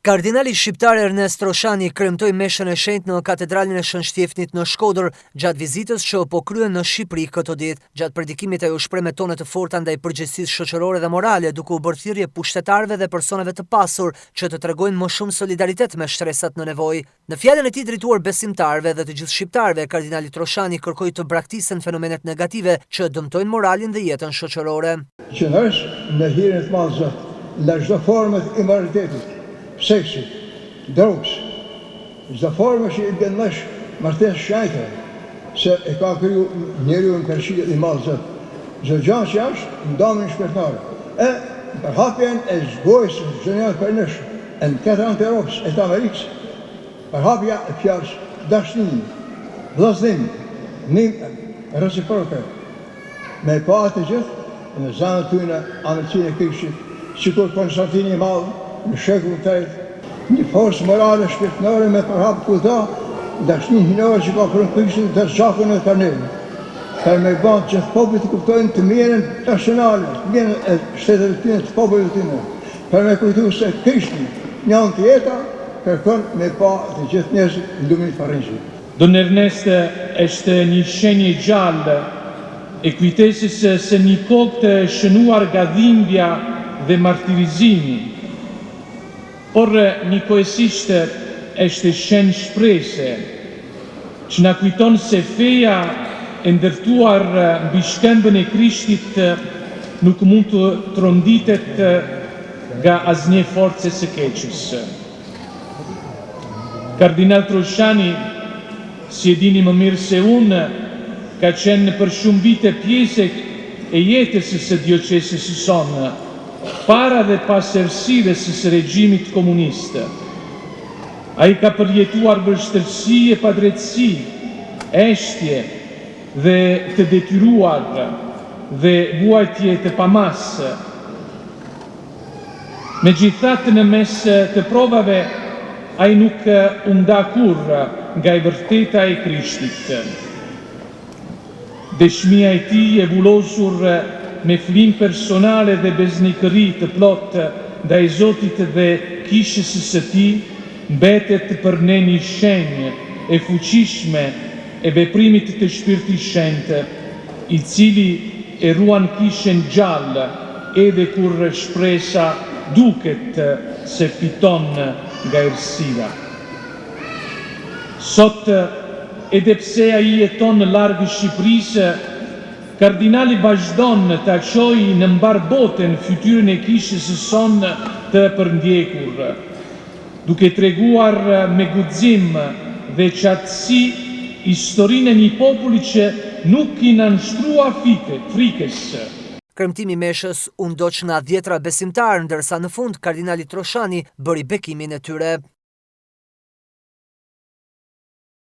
Kardinali shqiptar Ernest Roshani kremtoi meshën e shenjtë në katedralin e Shën Shtjefnit në Shkodër gjatë vizitës që po kryen në Shqipëri këto ditë. Gjatë predikimit ai u shpreh me tone të forta ndaj përgjegjësisë shoqërore dhe morale, duke u bërë thirrje pushtetarëve dhe personave të pasur që të tregojnë më shumë solidaritet me shtresat në nevojë. Në fjalën e tij drejtuar besimtarëve dhe të gjithë shqiptarëve, kardinali Roshani kërkoi të braktisen fenomenet negative që dëmtojnë moralin dhe jetën shoqërore. Qëndrosh në hirin e të madh Zot, nga çdo formë e immoralitetit, seksit, drogës, çdo formë që i bënësh martesë shajtare, se e ka kriju njeriu në përshirje i madh Zot. Çdo gjë që është ndonë shpirtare. E përhapjen e zgojës gjenjal për nësh, e në këtë anë të Europës e të Amerikës, përhapja e fjalës dashnim, vllaznim, nim reciproke, me pa të gjithë në zanët tyne amësinë e Krishtit, sikur Konstantini i Madh në shekullin e 3, një forcë morale shpirtërore me përhap kudo dashnin hinore që ka pranë Krishtit dhe zgjakun e kanërit. Për me bën që popujt të kuptojnë të mirën nacionale, të mirën e shteteve të tyre, të popujve të tyre. Për me kujtuar se Krishti, një anë tjetër, kërkon me pa të gjithë njerëzit në lumin e Parizit. Don Ernest është një shenjë gjallë e kujtesës se një kohë të shënuar nga dhimbja dhe martirizimi, por njëkohësisht është shenjë shprese që na kujton se feja e ndërtuar mbi shkembën e Krishtit nuk mund të tronditet nga asnjë forcë së keqes. Kardinal Roshani, si e dini më mirë se unë, ka qenë për shumë vite pjesë e jetës së diocesës së sonë, para dhe pas errësirës së regjimit komunist. Ai ka përjetuar vështirësi e padrejtësi, eshtje dhe të detyruar dhe vuajtje të pamasë. Megjithatë, në mes të provave, ai nuk u nda kurrë nga e vërteta e Krishtit. Dëshmia e tij e vullosur me flim personale dhe besnikëri të plotë ndaj Zotit dhe kishës së tij, mbetet për ne një shenjë e fuqishme e veprimit të Shpirtit Shenjtë, i cili e ruan kishën gjallë edhe kur shpresa duket se fiton nga errësira. Sot, edhe pse ai jeton larg Shqipërisë, kardinali vazhdon të çojë në mbar botën fytyrën e kishës së sonë të përndjekur, duke treguar me guxim dhe qartësi historinë e një populli që nuk i nënshtrua frikës. Kremtimi i meshës u ndoq nga 10 besimtarë, ndërsa në fund kardinali Roshani bëri bekimin e tyre.